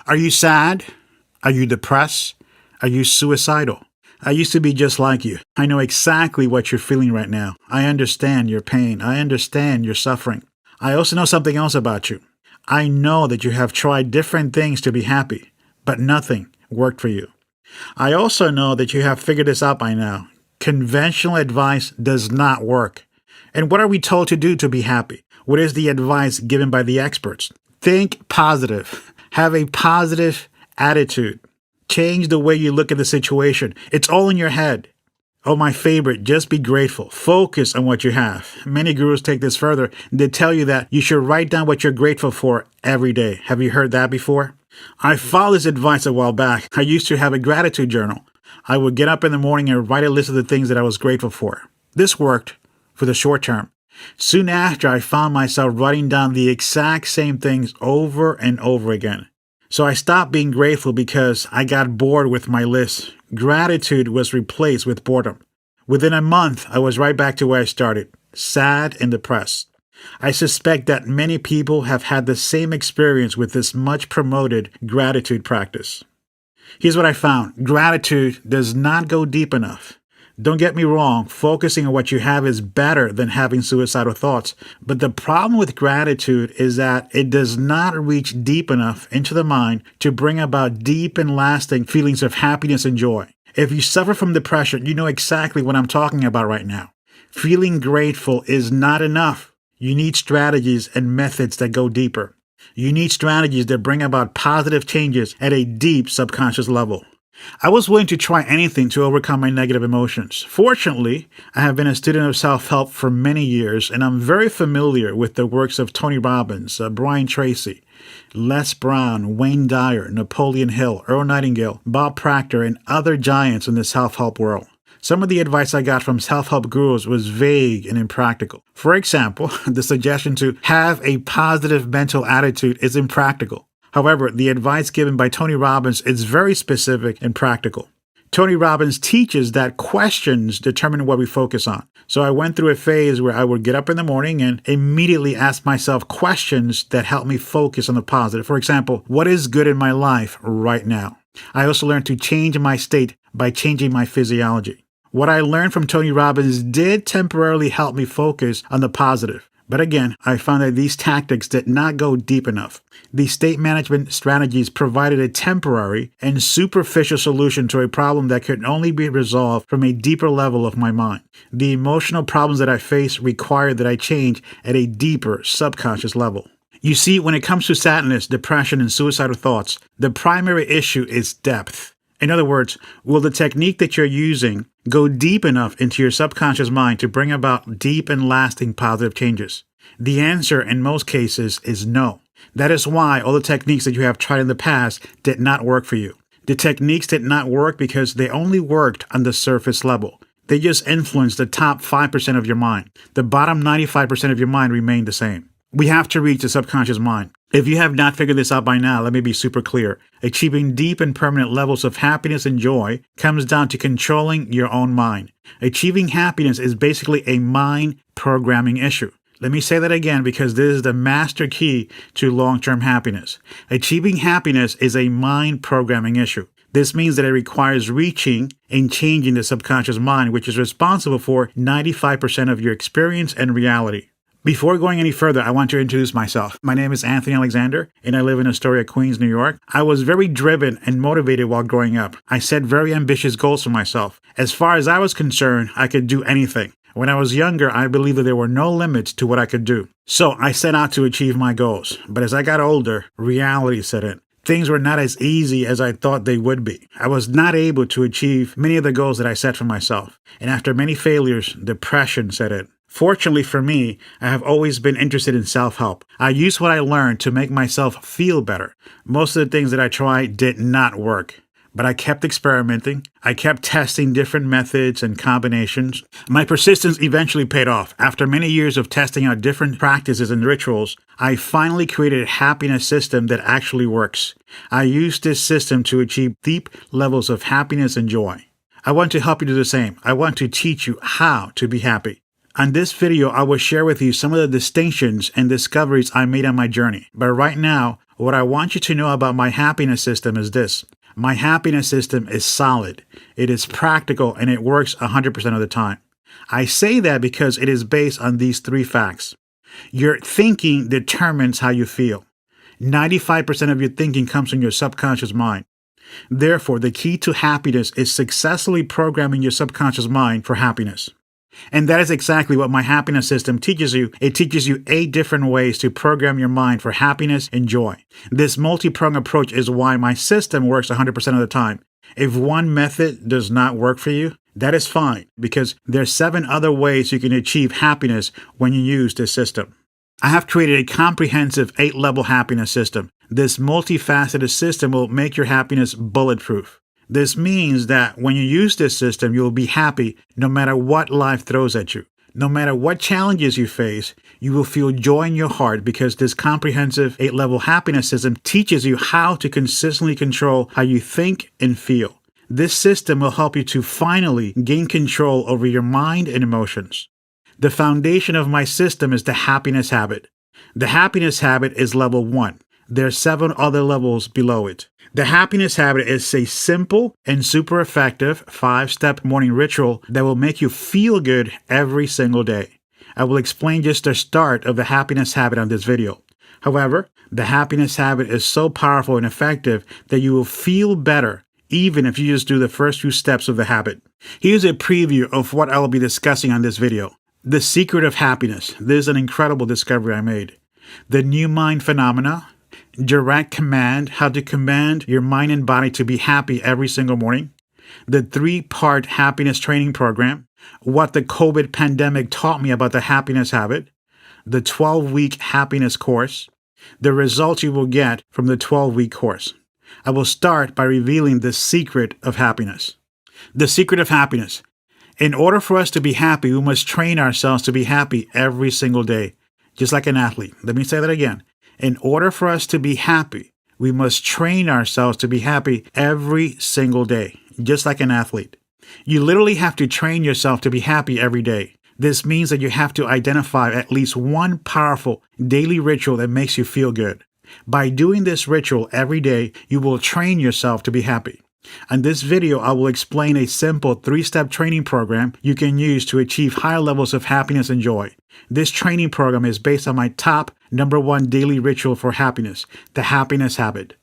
Are you sad? Are you depressed? Are you suicidal? I used to be just like you. I know exactly what you're feeling right now. I understand your pain. I understand your suffering. I also know something else about you. I know that you have tried different things to be happy, but nothing worked for you. I also know that you have figured this out by now. Conventional advice does not work. And what are we told to do to be happy? What is the advice given by the experts? Think positive. Have a positive attitude. Change the way you look at the situation. It's all in your head. Oh, my favorite, just be grateful. Focus on what you have. Many gurus take this further. They tell you that you should write down what you're grateful for every day. Have you heard that before? I followed this advice a while back. I used to have a gratitude journal. I would get up in the morning and write a list of the things that I was grateful for. This worked for the short term. Soon after, I found myself writing down the exact same things over and over again. So I stopped being grateful because I got bored with my list. Gratitude was replaced with boredom. Within a month, I was right back to where I started, sad and depressed. I suspect that many people have had the same experience with this much promoted gratitude practice. Here's what I found. Gratitude does not go deep enough. Don't get me wrong, focusing on what you have is better than having suicidal thoughts. But the problem with gratitude is that it does not reach deep enough into the mind to bring about deep and lasting feelings of happiness and joy. If you suffer from depression, you know exactly what I'm talking about right now. Feeling grateful is not enough. You need strategies and methods that go deeper. You need strategies that bring about positive changes at a deep subconscious level. I was willing to try anything to overcome my negative emotions. Fortunately, I have been a student of self-help for many years, and I'm very familiar with the works of Tony Robbins, Brian Tracy, Les Brown, Wayne Dyer, Napoleon Hill, Earl Nightingale, Bob Proctor, and other giants in the self-help world. Some of the advice I got from self-help gurus was vague and impractical. For example, the suggestion to have a positive mental attitude is impractical. However, the advice given by Tony Robbins is very specific and practical. Tony Robbins teaches that questions determine what we focus on. So I went through a phase where I would get up in the morning and immediately ask myself questions that help me focus on the positive. For example, what is good in my life right now? I also learned to change my state by changing my physiology. What I learned from Tony Robbins did temporarily help me focus on the positive. But again, I found that these tactics did not go deep enough. These state management strategies provided a temporary and superficial solution to a problem that could only be resolved from a deeper level of my mind. The emotional problems that I face required that I change at a deeper subconscious level. You see, when it comes to sadness, depression, and suicidal thoughts, the primary issue is depth. In other words, will the technique that you're using go deep enough into your subconscious mind to bring about deep and lasting positive changes? The answer in most cases is no. That is why all the techniques that you have tried in the past did not work for you. The techniques did not work because they only worked on the surface level. They just influenced the top 5% of your mind. The bottom 95% of your mind remained the same. We have to reach the subconscious mind. If you have not figured this out by now, let me be super clear. Achieving deep and permanent levels of happiness and joy comes down to controlling your own mind. Achieving happiness is basically a mind programming issue. Let me say that again because this is the master key to long-term happiness. Achieving happiness is a mind programming issue. This means that it requires reaching and changing the subconscious mind, which is responsible for 95% of your experience and reality. Before going any further, I want to introduce myself. My name is Anthony Alexander, and I live in Astoria, Queens, New York. I was very driven and motivated while growing up. I set very ambitious goals for myself. As far as I was concerned, I could do anything. When I was younger, I believed that there were no limits to what I could do. So I set out to achieve my goals. But as I got older, reality set in. Things were not as easy as I thought they would be. I was not able to achieve many of the goals that I set for myself. And after many failures, depression set in. Fortunately for me, I have always been interested in self-help. I used what I learned to make myself feel better. Most of the things that I tried did not work. But I kept experimenting. I kept testing different methods and combinations. My persistence eventually paid off. After many years of testing out different practices and rituals, I finally created a happiness system that actually works. I used this system to achieve deep levels of happiness and joy. I want to help you do the same. I want to teach you how to be happy. On this video, I will share with you some of the distinctions and discoveries I made on my journey. But right now, what I want you to know about my happiness system is this. My happiness system is solid. It is practical and it works 100% of the time. I say that because it is based on these three facts. Your thinking determines how you feel. 95% of your thinking comes from your subconscious mind. Therefore, the key to happiness is successfully programming your subconscious mind for happiness. And that is exactly what my happiness system teaches you. It teaches you 8 different ways to program your mind for happiness and joy. This multi-pronged approach is why my system works 100% of the time. If one method does not work for you, that is fine, because there's 7 other ways you can achieve happiness when you use this system. I have created a comprehensive 8-level happiness system. This multifaceted system will make your happiness bulletproof. This means that when you use this system, you will be happy no matter what life throws at you. No matter what challenges you face, you will feel joy in your heart because this comprehensive 8-level happiness system teaches you how to consistently control how you think and feel. This system will help you to finally gain control over your mind and emotions. The foundation of my system is the happiness habit. The happiness habit is level 1. There are 7 other levels below it. The happiness habit is a simple and super effective 5-step morning ritual that will make you feel good every single day. I will explain just the start of the happiness habit on this video. However, the happiness habit is so powerful and effective that you will feel better even if you just do the first few steps of the habit. Here's a preview of what I will be discussing on this video. The secret of happiness. This is an incredible discovery I made. The new mind phenomena. Direct command, how to command your mind and body to be happy every single morning. The 3-part happiness training program. What the COVID pandemic taught me about the happiness habit. The 12-week happiness course. The results you will get from the 12-week course. I will start by revealing the secret of happiness. The secret of happiness. In order for us to be happy, we must train ourselves to be happy every single day, just like an athlete. Let me say that again. In order for us to be happy, we must train ourselves to be happy every single day, just like an athlete. You literally have to train yourself to be happy every day. This means that you have to identify at least one powerful daily ritual that makes you feel good. By doing this ritual every day, you will train yourself to be happy. On this video, I will explain a simple 3-step training program you can use to achieve higher levels of happiness and joy. This training program is based on my top #1 daily ritual for happiness, the happiness habit.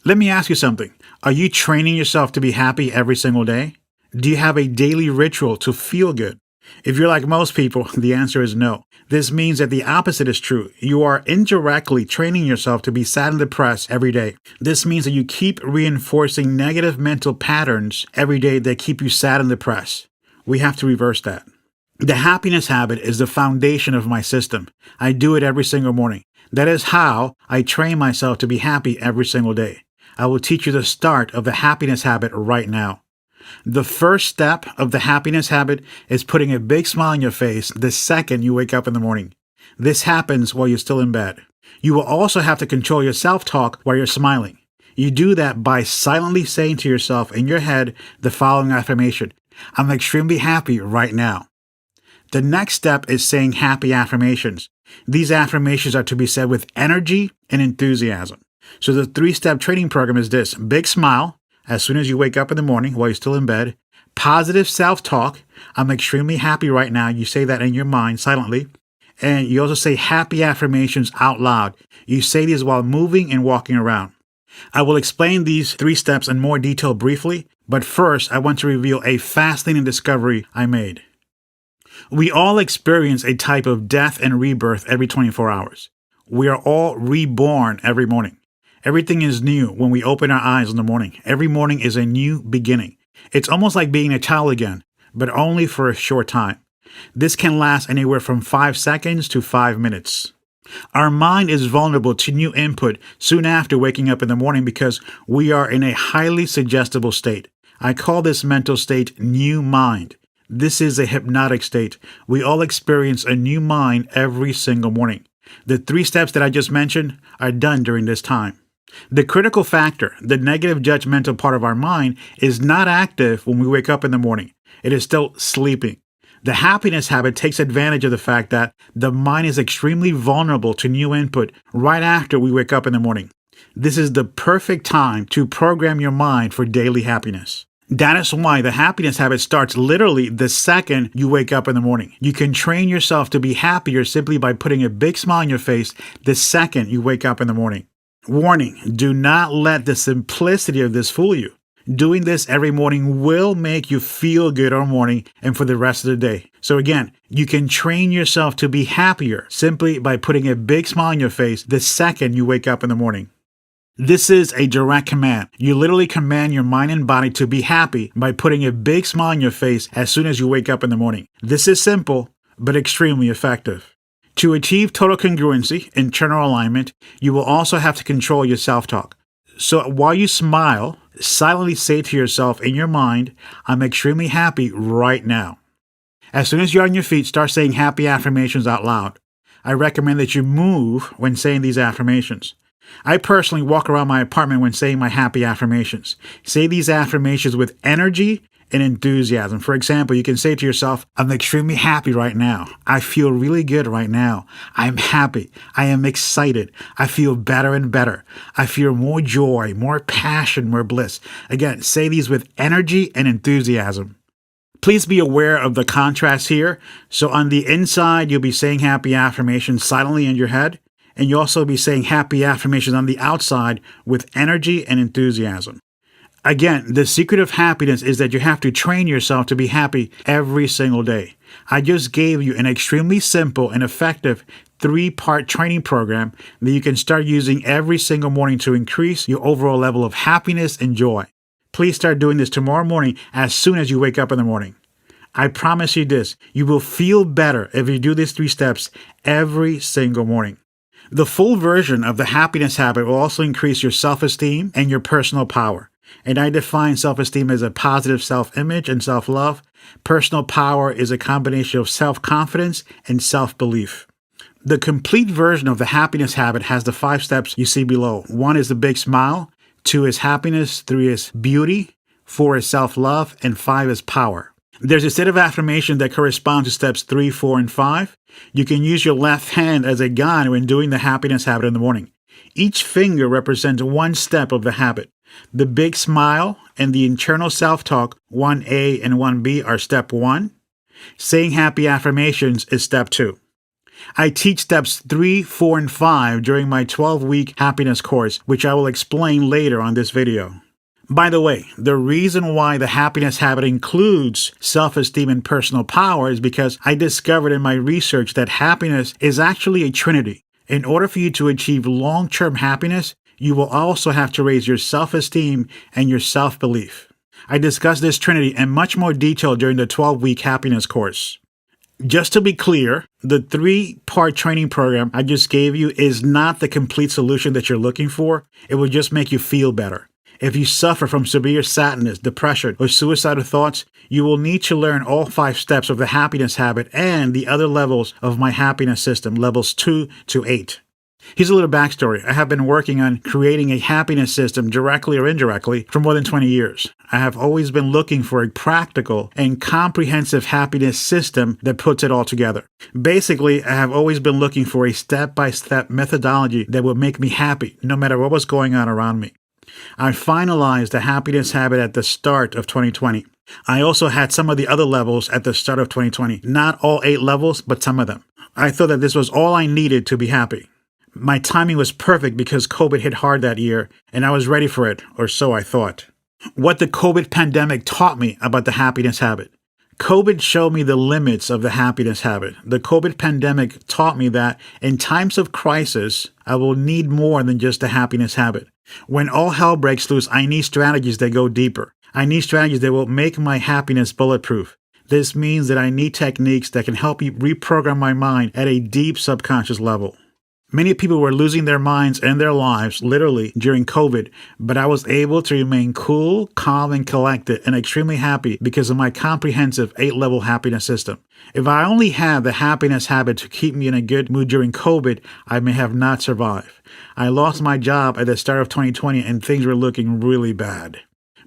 Let me ask you something. Are you training yourself to be happy every single day? Do you have a daily ritual to feel good? If you're like most people, the answer is no. This means that the opposite is true. You are indirectly training yourself to be sad and depressed every day. This means that you keep reinforcing negative mental patterns every day that keep you sad and depressed. We have to reverse that. The happiness habit is the foundation of my system. I do it every single morning. That is how I train myself to be happy every single day. I will teach you the start of the happiness habit right now. The first step of the happiness habit is putting a big smile on your face the second you wake up in the morning. This happens while you're still in bed. You will also have to control your self-talk while you're smiling. You do that by silently saying to yourself in your head the following affirmation: I'm extremely happy right now. The next step is saying happy affirmations. These affirmations are to be said with energy and enthusiasm. So the 3-step training program is this: big smile as soon as you wake up in the morning while you're still in bed. Positive self-talk. I'm extremely happy right now. You say that in your mind silently. And you also say happy affirmations out loud. You say these while moving and walking around. I will explain these 3 steps in more detail briefly, but first I want to reveal a fascinating discovery I made. We all experience a type of death and rebirth every 24 hours. We are all reborn every morning. Everything is new when we open our eyes in the morning. Every morning is a new beginning. It's almost like being a child again, but only for a short time. This can last anywhere from 5 seconds to 5 minutes. Our mind is vulnerable to new input soon after waking up in the morning because we are in a highly suggestible state. I call this mental state new mind. This is a hypnotic state. We all experience a new mind every single morning. The 3 steps that I just mentioned are done during this time. The critical factor, the negative judgmental part of our mind, is not active when we wake up in the morning. It is still sleeping. The happiness habit takes advantage of the fact that the mind is extremely vulnerable to new input right after we wake up in the morning. This is the perfect time to program your mind for daily happiness. That is why the happiness habit starts literally the second you wake up in the morning. You can train yourself to be happier simply by putting a big smile on your face the second you wake up in the morning. Warning, do not let the simplicity of this fool you. Doing this every morning will make you feel good all morning and for the rest of the day. So again, you can train yourself to be happier simply by putting a big smile on your face the second you wake up in the morning. This is a direct command. You literally command your mind and body to be happy by putting a big smile on your face as soon as you wake up in the morning. This is simple, but extremely effective. To achieve total congruency, internal alignment, you will also have to control your self-talk. So while you smile, silently say to yourself in your mind, I'm extremely happy right now. As soon as you're on your feet, start saying happy affirmations out loud. I recommend that you move when saying these affirmations. I personally walk around my apartment when saying my happy affirmations. Say these affirmations with energy and enthusiasm. For example, you can say to yourself, I'm extremely happy right now. I feel really good right now. I'm happy. I am excited. I feel better and better. I feel more joy, more passion, more bliss. Again, say these with energy and enthusiasm. Please be aware of the contrast here. So on the inside, you'll be saying happy affirmations silently in your head, and you'll also be saying happy affirmations on the outside with energy and enthusiasm. Again, the secret of happiness is that you have to train yourself to be happy every single day. I just gave you an extremely simple and effective 3-part training program that you can start using every single morning to increase your overall level of happiness and joy. Please start doing this tomorrow morning as soon as you wake up in the morning. I promise you this, you will feel better if you do these 3 steps every single morning. The full version of the happiness habit will also increase your self-esteem and your personal power. And I define self-esteem as a positive self-image and self-love. Personal power is a combination of self-confidence and self-belief. The complete version of the happiness habit has the 5 steps you see below. 1 is the big smile, 2 is happiness, 3 is beauty, 4 is self-love, and 5 is power. There's a set of affirmations that correspond to steps 3, 4, and 5. You can use your left hand as a guide when doing the happiness habit in the morning. Each finger represents 1 step of the habit. The big smile and the internal self-talk, 1A and 1B, are step 1. Saying happy affirmations is step 2. I teach steps 3, 4, and 5 during my 12-week happiness course, which I will explain later on this video. By the way, the reason why the happiness habit includes self-esteem and personal power is because I discovered in my research that happiness is actually a trinity. In order for you to achieve long-term happiness, you will also have to raise your self-esteem and your self-belief. I discussed this trinity in much more detail during the 12-week happiness course. Just to be clear, the 3-part training program I just gave you is not the complete solution that you're looking for. It will just make you feel better. If you suffer from severe sadness, depression, or suicidal thoughts, you will need to learn all 5 steps of the happiness habit and the other levels of my happiness system, levels 2 to 8. Here's a little backstory. I have been working on creating a happiness system directly or indirectly for more than 20 years. I have always been looking for a practical and comprehensive happiness system that puts it all together. Basically, I have always been looking for a step-by-step methodology that would make me happy no matter what was going on around me. I finalized the happiness habit at the start of 2020. I also had some of the other levels at the start of 2020. Not all 8 levels, but some of them. I thought that this was all I needed to be happy. My timing was perfect because COVID hit hard that year, and I was ready for it, or so I thought. What the COVID pandemic taught me about the happiness habit. COVID showed me the limits of the happiness habit. The COVID pandemic taught me that in times of crisis, I will need more than just the happiness habit. When all hell breaks loose, I need strategies that go deeper. I need strategies that will make my happiness bulletproof. This means that I need techniques that can help me reprogram my mind at a deep subconscious level. Many people were losing their minds and their lives, literally, during COVID, but I was able to remain cool, calm, and collected, and extremely happy because of my comprehensive 8-level happiness system. If I only had the happiness habit to keep me in a good mood during COVID, I may have not survived. I lost my job at the start of 2020, and things were looking really bad.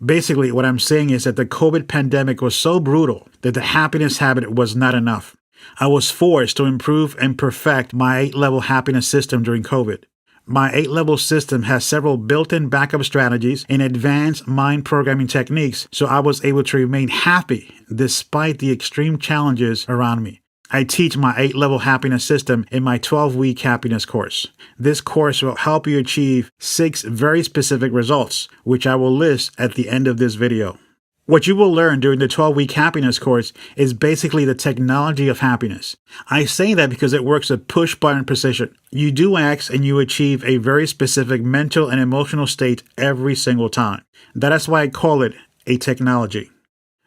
Basically, what I'm saying is that the COVID pandemic was so brutal that the happiness habit was not enough. I was forced to improve and perfect my 8-level happiness system during COVID. My 8-level system has several built-in backup strategies and advanced mind programming techniques, so I was able to remain happy despite the extreme challenges around me. I teach my 8-level happiness system in my 12-week happiness course. This course will help you achieve 6 very specific results, which I will list at the end of this video. What you will learn during the 12-week happiness course is basically the technology of happiness. I say that because it works at push-button precision. You do X and you achieve a very specific mental and emotional state every single time. That is why I call it a technology.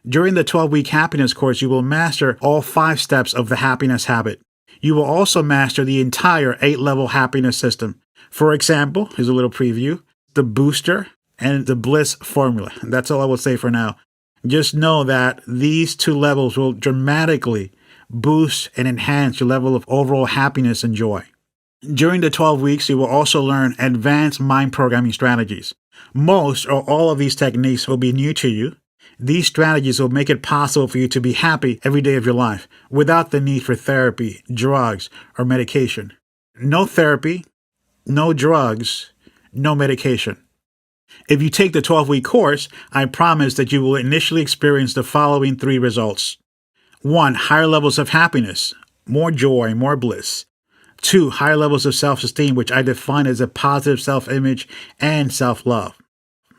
During the 12-week happiness course, you will master all 5 steps of the happiness habit. You will also master the entire 8-level happiness system. For example, here's a little preview, the booster and the bliss formula. That's all I will say for now. Just know that these 2 levels will dramatically boost and enhance your level of overall happiness and joy. During the 12 weeks, you will also learn advanced mind programming strategies. Most or all of these techniques will be new to you. These strategies will make it possible for you to be happy every day of your life without the need for therapy, drugs, or medication. No therapy, no drugs, no medication. If you take the 12-week course, I promise that you will initially experience the following 3 results. 1. Higher levels of happiness, more joy, more bliss. 2. Higher levels of self-esteem, which I define as a positive self-image and self-love.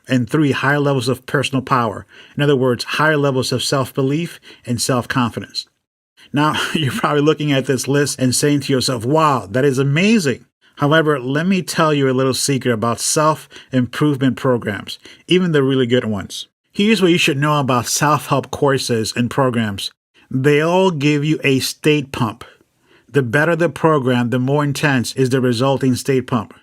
And 3. Higher levels of personal power. In other words, higher levels of self-belief and self-confidence. Now, you're probably looking at this list and saying to yourself, wow, that is amazing. However, let me tell you a little secret about self-improvement programs, even the really good ones. Here's what you should know about self-help courses and programs. They all give you a state pump. The better the program, the more intense is the resulting state pump.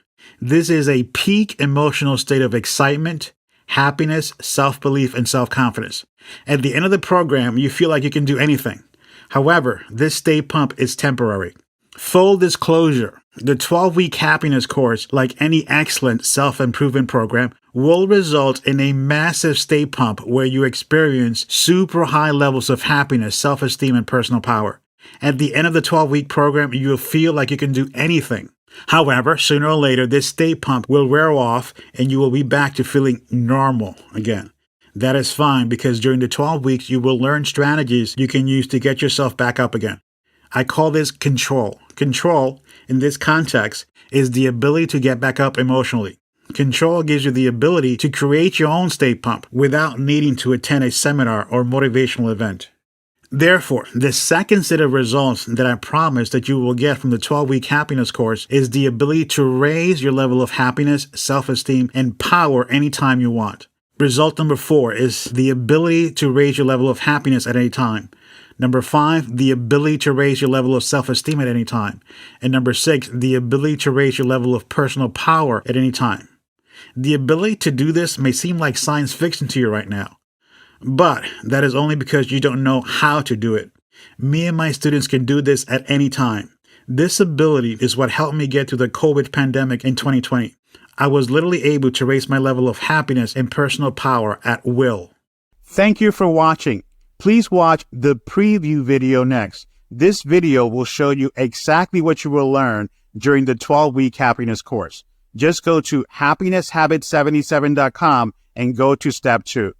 This is a peak emotional state of excitement, happiness, self-belief, and self-confidence. At the end of the program, you feel like you can do anything. However, this state pump is temporary. Full disclosure, the 12-week happiness course, like any excellent self-improvement program, will result in a massive state pump where you experience super high levels of happiness, self-esteem, and personal power. At the end of the 12-week program, you will feel like you can do anything. However, sooner or later, this state pump will wear off and you will be back to feeling normal again. That is fine because during the 12 weeks, you will learn strategies you can use to get yourself back up again. I call this control. Control, in this context, is the ability to get back up emotionally. Control gives you the ability to create your own state pump without needing to attend a seminar or motivational event. Therefore, the second set of results that I promise that you will get from the 12-week happiness course is the ability to raise your level of happiness, self-esteem, and power anytime you want. Result number 4 is the ability to raise your level of happiness at any time. Number 5, the ability to raise your level of self-esteem at any time. And number 6, the ability to raise your level of personal power at any time. The ability to do this may seem like science fiction to you right now. But that is only because you don't know how to do it. Me and my students can do this at any time. This ability is what helped me get through the COVID pandemic in 2020. I was literally able to raise my level of happiness and personal power at will. Thank you for watching. Please watch the preview video next. This video will show you exactly what you will learn during the 12-week happiness course. Just go to happinesshabit77.com and go to step 2.